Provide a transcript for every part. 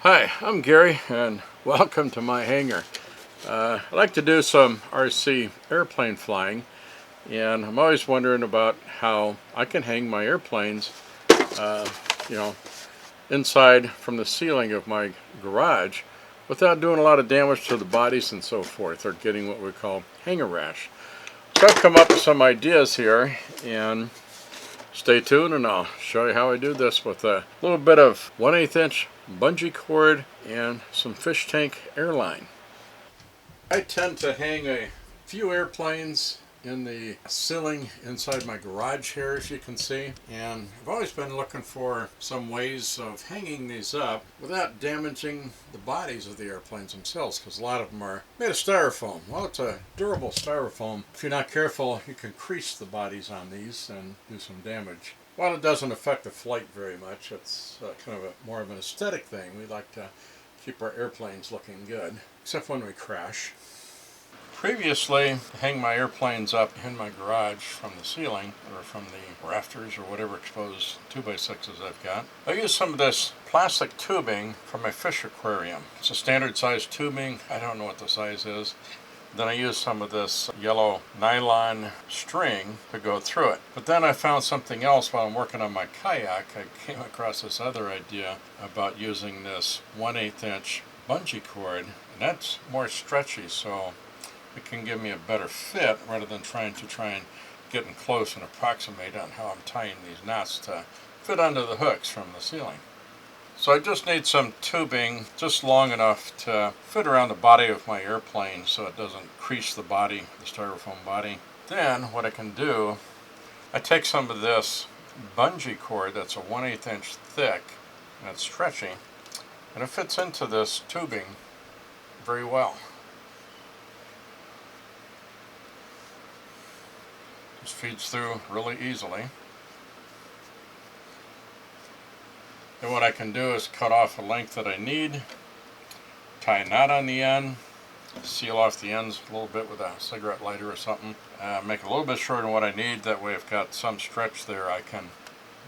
Hi, I'm Gary and welcome to my hangar. I like to do some RC airplane flying, and I'm always wondering about how I can hang my airplanes uh, you know, inside from the ceiling of my garage without doing a lot of damage to the bodies and so forth, or getting what we call hangar rash. So I've come up with some ideas here, and stay tuned and I'll show you how I do this with a little bit of 1/8 inch bungee cord and some fish tank airline. I tend to hang a few airplanes in the ceiling inside my garage here, as you can see, and I've always been looking for some ways of hanging these up without damaging the bodies of the airplanes themselves, because a lot of them are made of styrofoam. Well, it's a durable styrofoam. If you're not careful, you can crease the bodies on these and do some damage. While it doesn't affect the flight very much, it's kind of more of an aesthetic thing. We like to keep our airplanes looking good, except when we crash. Previously, to hang my airplanes up in my garage from the ceiling, or from the rafters, or whatever exposed 2x6s I've got, I use some of this plastic tubing from my fish aquarium. It's a standard size tubing. I don't know what the size is. Then I use some of this yellow nylon string to go through it. But then I found something else while I'm working on my kayak. I came across this other idea about using this 1/8 inch bungee cord, and that's more stretchy, so it can give me a better fit rather than trying and get in close and approximate on how I'm tying these knots to fit under the hooks from the ceiling. So I just need some tubing just long enough to fit around the body of my airplane so it doesn't crease the body, the styrofoam body. Then what I can do, I take some of this bungee cord that's a 1/8 inch thick and it's stretchy, and it fits into this tubing very well. Just feeds through really easily. And what I can do is cut off a length that I need, tie a knot on the end, seal off the ends a little bit with a cigarette lighter or something, make it a little bit shorter than what I need. That way I've got some stretch there I can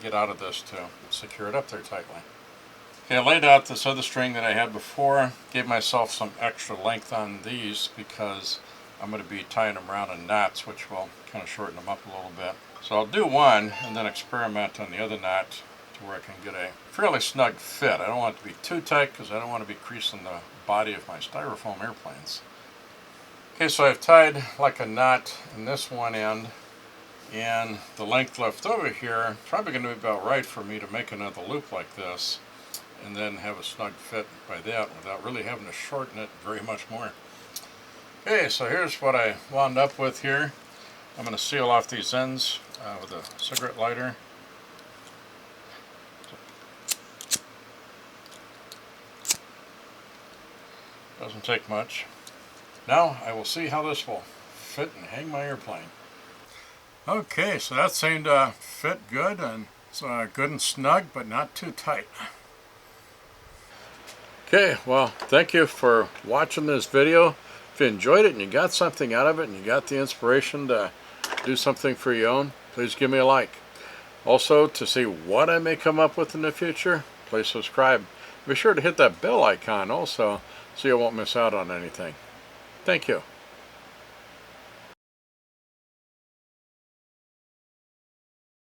get out of this to secure it up there tightly. Okay, I laid out this other string that I had before, gave myself some extra length on these because I'm going to be tying them around in knots, which will kind of shorten them up a little bit. So I'll do one and then experiment on the other knot to where I can get a fairly snug fit. I don't want it to be too tight because I don't want to be creasing the body of my styrofoam airplanes. Okay, so I've tied like a knot in this one end, and the length left over here is probably going to be about right for me to make another loop like this and then have a snug fit by that without really having to shorten it very much more. Okay, so here's what I wound up with here. I'm going to seal off these ends with a cigarette lighter. Doesn't take much. Now I will see how this will fit and hang my airplane. Okay, so that seemed to fit good, and it's good and snug, but not too tight. Okay, well, thank you for watching this video. If you enjoyed it and you got something out of it and you got the inspiration to do something for your own, please give me a like. Also, to see what I may come up with in the future, please subscribe. Be sure to hit that bell icon also so you won't miss out on anything. Thank you.